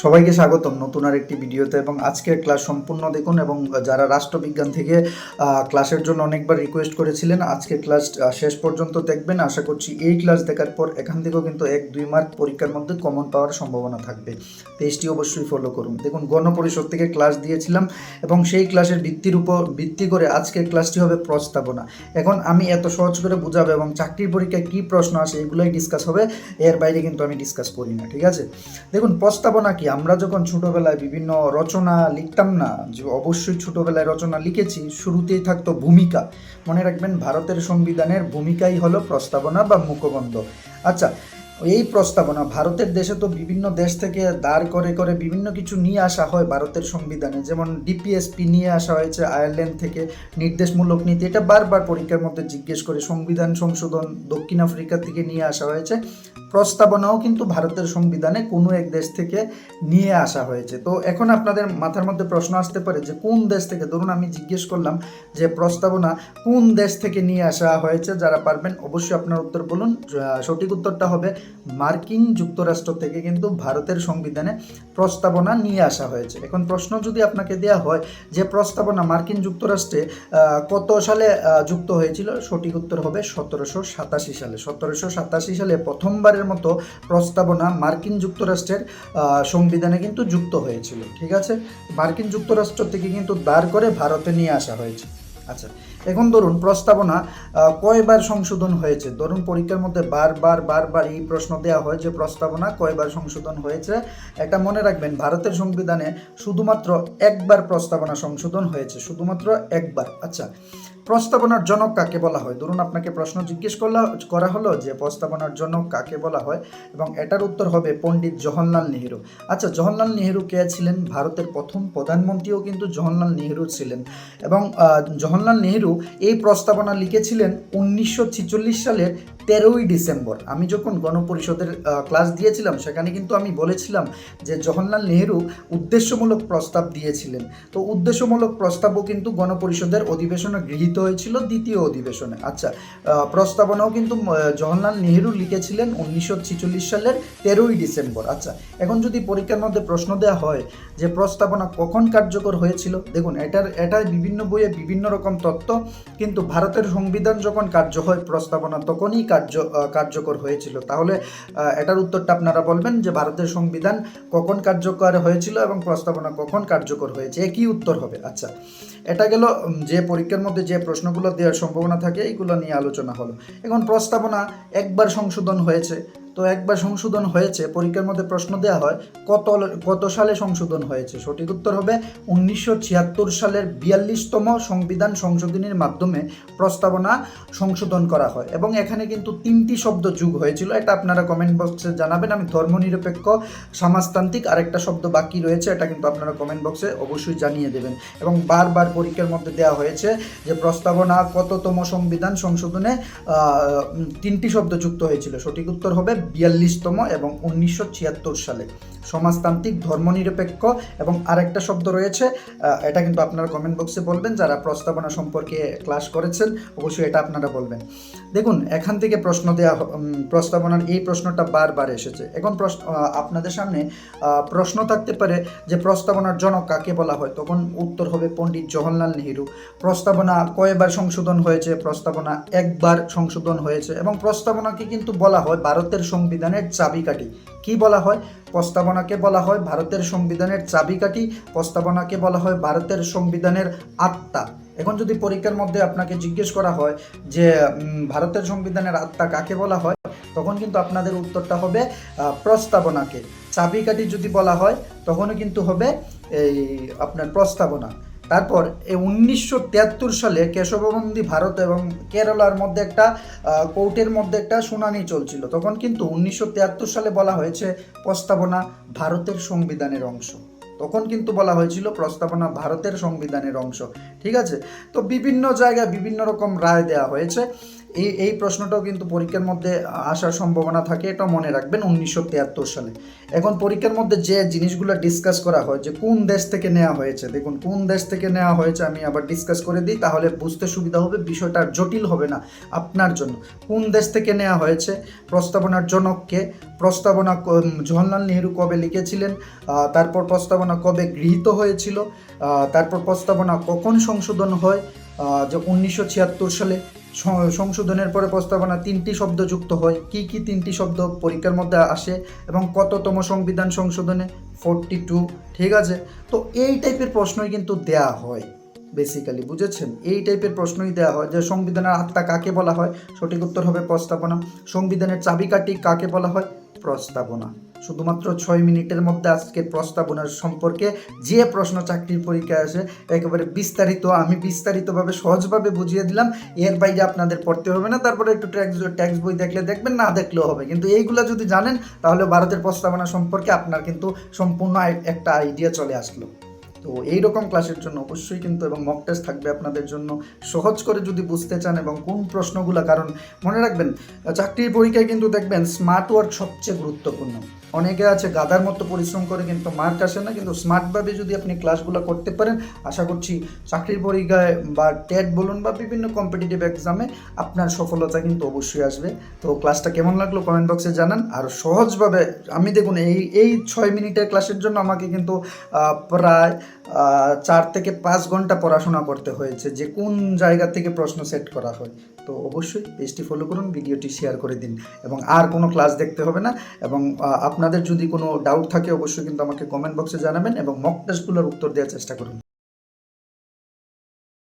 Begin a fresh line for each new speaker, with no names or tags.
সবাইকে স্বাগতম নতুন আর একটি ভিডিওতে। এবং আজকের ক্লাস সম্পূর্ণ দেখুন। এবং যারা রাষ্ট্রবিজ্ঞান থেকে ক্লাসের জন্য অনেকবার রিকোয়েস্ট করেছিলেন, আজকের ক্লাস শেষ পর্যন্ত দেখবেন। আশা করছি এই ক্লাস দেখার পর এখান থেকেও কিন্তু 1-2 মার্ক পরীক্ষার মধ্যে কমন পাওয়ার সম্ভাবনা থাকবে। পেজটি অবশ্যই ফলো করুন। দেখুন, গণপরিষদ থেকে ক্লাস দিয়েছিলাম এবং সেই ক্লাসের ভিত্তি করে আজকের ক্লাসটি হবে প্রস্তাবনা। এখন আমি এত সহজ করে বুঝাবো এবং চাকরির পরীক্ষায় কী প্রশ্ন আসে এগুলোই ডিসকাস হবে, এর বাইরে কিন্তু আমি ডিসকাস করি না, ঠিক আছে? দেখুন, প্রস্তাবনা কি, আমরা যখন ছোটোবেলায় বিভিন্ন রচনা লিখতাম না, যে অবশ্যই ছোটোবেলায় রচনা লিখেছি, শুরুতেই থাকতো ভূমিকা। মনে রাখবেন, ভারতের সংবিধানের ভূমিকাই হলো প্রস্তাবনা বা মুখবন্ধ। আচ্ছা, এই প্রস্তাবনা ভারতের দেশে তো বিভিন্ন দেশ থেকে দাঁড় করে করে বিভিন্ন কিছু নিয়ে আসা হয় ভারতের সংবিধানে। যেমন ডিপিএসপি নিয়ে আসা হয়েছে আয়ারল্যান্ড থেকে, নির্দেশমূলক নীতি, এটা বারবার পরীক্ষার মধ্যে জিজ্ঞেস করে। সংবিধান সংশোধন দক্ষিণ আফ্রিকা থেকে নিয়ে আসা হয়েছে। প্রস্তাবনাও কিন্তু ভারতের সংবিধানে কোনো এক দেশ থেকে নিয়ে আসা হয়েছে। তো এখন আপনাদের মাথার মধ্যে প্রশ্ন আসতে পারে যে কোন দেশ থেকে, ধরুন আমি জিজ্ঞেস করলাম যে প্রস্তাবনা কোন দেশ থেকে নিয়ে আসা হয়েছে, যারা পারবেন অবশ্যই আপনার উত্তর বলুন। সঠিক উত্তরটা হবে মার্কিন যুক্তরাষ্ট্র থেকে কিন্তু ভারতের সংবিধানে প্রস্তাবনা নিয়ে আসা হয়েছে। এখন প্রশ্ন যদি আপনাকে দেওয়া হয় যে প্রস্তাবনা মার্কিন যুক্তরাষ্ট্রে কত সালে যুক্ত হয়েছিল, সঠিক উত্তর হবে 1787 সালে। 1787 সালে প্রথমবারের মতো প্রস্তাবনা মার্কিন যুক্তরাষ্ট্রের সংবিধানে কিন্তু যুক্ত হয়েছিল, ঠিক আছে? মার্কিন যুক্তরাষ্ট্র থেকে কিন্তু দাঁড় করে ভারতে নিয়ে আসা হয়েছে। আচ্ছা, এখন ধরুন প্রস্তাবনা কয়বার সংশোধন হয়েছে। ধরুন পরীক্ষার মধ্যে বারবার এই প্রশ্ন দেওয়া হয় যে প্রস্তাবনা কয়বার সংশোধন হয়েছে। এটা মনে রাখবেন, ভারতের সংবিধানে শুধুমাত্র একবার প্রস্তাবনা সংশোধন হয়েছে, শুধুমাত্র একবার। আচ্ছা, প্রস্তাবনার জনক কাকে বলা হয়? ধরুন আপনাকে প্রশ্ন জিজ্ঞেস করা হলো যে প্রস্তাবনার জনক কাকে বলা হয়, এবং এটার উত্তর হবে পণ্ডিত জওহরলাল নেহেরু। আচ্ছা, জওহরলাল নেহেরু কে ছিলেন? ভারতের প্রথম প্রধানমন্ত্রীও কিন্তু জওহরলাল নেহেরু ছিলেন। এবং জওহরলাল নেহেরু এই প্রস্তাবনা লিখেছিলেন 1946 সালের 13ই ডিসেম্বর। আমি যখন গণপরিষদের ক্লাস দিয়েছিলাম সেখানে কিন্তু আমি বলেছিলাম যে জওহরলাল নেহেরু উদ্দেশ্যমূলক প্রস্তাব দিয়েছিলেন। তো উদ্দেশ্যমূলক প্রস্তাবও কিন্তু গণপরিষদের অধিবেশনে গৃহীত হয়েছিল, দ্বিতীয় অধিবেশনে। আচ্ছা, প্রস্তাবনাও কিন্তু জওহরলাল নেহেরু লিখেছিলেন 1946 সালের 13ই ডিসেম্বর। আচ্ছা, এখন যদি পরীক্ষার মধ্যে প্রশ্ন দেওয়া হয় যে প্রস্তাবনা কখন কার্যকর হয়েছিল, দেখুন এটার বিভিন্ন বইয়ে বিভিন্ন রকম তত্ত্ব, কিন্তু ভারতের সংবিধান যখন কার্য হয় প্রস্তাবনা তখনই কার্যকর হয়েছিল। তাহলে এটার উত্তরটা আপনারা বলবেন যে ভারতের সংবিধান কখন কার্যকর হয়েছিল এবং প্রস্তাবনা কখন কার্যকর হয়েছে, একই উত্তর হবে। আচ্ছা, এটা গেল যে পরীক্ষার মধ্যে যে প্রশ্নগুলো দেওয়ার সম্ভাবনা থাকে এইগুলো নিয়ে আলোচনা হলো। এখন প্রস্তাবনা একবার সংশোধন হয়েছে, তো একবার সংশোধন হয়েছে, পরীক্ষার মধ্যে প্রশ্ন দেওয়া হয় কত সালে সংশোধন হয়েছে। সঠিক উত্তর হবে 1976 সালের 42তম সংবিধান সংশোধনীর মাধ্যমে প্রস্তাবনা সংশোধন করা হয়। এবং এখানে কিন্তু 3টি শব্দ যোগ হয়েছিল, এটা আপনারা কমেন্ট বক্সে জানাবেন। আমি ধর্মনিরপেক্ষ, সমাজতান্ত্রিক, আরেকটা শব্দ বাকি রয়েছে, এটা কিন্তু আপনারা কমেন্ট বক্সে অবশ্যই জানিয়ে দেবেন। এবং বারবার পরীক্ষার মধ্যে দেওয়া হয়েছে যে প্রস্তাবনা কততম সংবিধান সংশোধনে 3টি শব্দ যুক্ত হয়েছিল। সঠিক উত্তর হবে 42তম এবং 1976 সালে। সমাজতান্ত্রিক, ধর্মনিরপেক্ষ এবং আরেকটা শব্দ রয়েছে, এটা কিন্তু আপনারা কমেন্ট বক্সে বলবেন। যারা প্রস্তাবনা সম্পর্কে ক্লাস করেছেন অবশ্যই এটা আপনারা বলবেন। দেখুন, এখান থেকে প্রশ্ন দেওয়া, প্রস্তাবনার এই প্রশ্নটা বারবার এসেছে। এখন আপনাদের সামনে প্রশ্ন থাকতে পারে যে প্রস্তাবনার জনক কাকে বলা হয়, তখন উত্তর হবে পণ্ডিত জওহরলাল নেহেরু। প্রস্তাবনা কয়বার সংশোধন হয়েছে? প্রস্তাবনা একবার সংশোধন হয়েছে। এবং প্রস্তাবনাকে কিন্তু বলা হয় ভারতের সংবিধানের চাবিকাঠি। কি বলা হয়? প্রস্তাবনাকে বলা হয় ভারতের সংবিধানের চাবিকাঠি, প্রস্তাবনাকে বলা হয় ভারতের সংবিধানের আত্মা। এখন যদি পরীক্ষার মধ্যে আপনাকে জিজ্ঞেস করা হয় যে ভারতের সংবিধানের আত্মা কাকে বলা হয়, তখন কিন্তু আপনাদের উত্তরটা হবে প্রস্তাবনাকে। চাবিকাঠি যদি বলা হয় তখনও কিন্তু হবে এই আপনার প্রস্তাবনা। তারপর এই 1973 সালে কেশববন্দি ভারত এবং কেরালার মধ্যে একটা কোর্টের মধ্যে একটা শুনানি চলছিল, তখন কিন্তু 1973 সালে বলা হয়েছে প্রস্তাবনা ভারতের সংবিধানের অংশ। তখন কিন্তু বলা হয়েছিল প্রস্তাবনা ভারতের সংবিধানের অংশ, ঠিক আছে? তো বিভিন্ন জায়গায় বিভিন্ন রকম রায় দেওয়া হয়েছে। এই প্রশ্নটাও কিন্তু পরীক্ষার মধ্যে আসার সম্ভাবনা থাকে, এটা মনে রাখবেন 1973 সালে। এখন পরীক্ষার মধ্যে যে জিনিসগুলো ডিসকাস করা হয় যে কোন দেশ থেকে নেওয়া হয়েছে, দেখুন কোন দেশ থেকে নেওয়া হয়েছে আমি আবার ডিসকাস করে দিই, তাহলে বুঝতে সুবিধা হবে, বিষয়টা আর জটিল হবে না আপনার জন্য। কোন দেশ থেকে নেওয়া হয়েছে, প্রস্তাবনার জনককে, প্রস্তাবনা জওহরলাল নেহরু কবে লিখেছিলেন, তারপর প্রস্তাবনা কবে গৃহীত হয়েছিল, তারপর প্রস্তাবনা কখন সংশোধন হয়, যে 1976 সালে। সংশোধনের পরে প্রস্তাবনা 3টি শব্দ যুক্ত হয়, কি কি 3টি শব্দ পরীক্ষার মধ্যে আসে, এবং কততম সংবিধান সংশোধনে, 42, ঠিক আছে। তো এই টাইপের প্রশ্নই কিন্তু দেয়া হয় বেসিক্যালি, বুঝেছেন? এই টাইপের প্রশ্নই দেওয়া হয় যে সংবিধানের আত্মা কাকে বলা হয়, সঠিক উত্তর হবে প্রস্তাবনা। সংবিধানের চাবিকাঠি কাকে বলা হয়, প্রস্তাবনা। শুধুমাত্র 6 মিনিটের মধ্যে আজকের প্রস্তাবনার সম্পর্কে যে প্রশ্ন চাকরির পরীক্ষায় আসে একেবারে বিস্তারিত, আমি বিস্তারিতভাবে সহজভাবে বুঝিয়ে দিলাম, এর বাইরে আপনাদের পড়তে হবে না। তারপরে একটু ট্যাক্স বই দেখলে দেখবেন, না দেখলেও হবে, কিন্তু এইগুলো যদি জানেন তাহলে ভারতের প্রস্তাবনা সম্পর্কে আপনার কিন্তু সম্পূর্ণ একটা আইডিয়া চলে আসলো। তো এইরকম ক্লাসের জন্য অবশ্যই কিন্তু, এবং মক টেস্ট থাকবে আপনাদের জন্য, সহজ করে যদি বুঝতে চান এবং কোন প্রশ্নগুলো, কারণ মনে রাখবেন চাকরির পরীক্ষায় কিন্তু দেখবেন স্মার্ট ওয়ার্ক সবচেয়ে গুরুত্বপূর্ণ। অনেকে আছে গাধার মতো পরিশ্রম করে কিন্তু মার্ক আসে না, কিন্তু স্মার্টভাবে যদি আপনি ক্লাসগুলো করতে পারেন, আশা করছি চাকরির পরীক্ষায় বা টেট বলুন বা বিভিন্ন কম্পিটিটিভ এক্সামে আপনার সফলতা কিন্তু অবশ্যই আসবে। তো ক্লাসটা কেমন লাগলো কমেন্ট বক্সে জানান। আর সহজভাবে আমি দেখুন এই 6 মিনিটের ক্লাসের জন্য আমাকে কিন্তু প্রায় 4 থেকে 5 ঘন্টা পড়াশোনা করতে হয়েছে, যে কোন জায়গা থেকে প্রশ্ন সেট করা হয়। তো অবশ্যই পেজটি ফলো করুন, ভিডিওটি শেয়ার করে দিন, এবং আর কোনো ক্লাস দেখতে হবে না। এবং আপনাদের যদি কোনো ডাউট থাকে অবশ্যই কিন্তু আমাকে কমেন্ট বক্সে জানাবেন, এবং মক টেস্টগুলোর উত্তর দেওয়ার চেষ্টা করুন।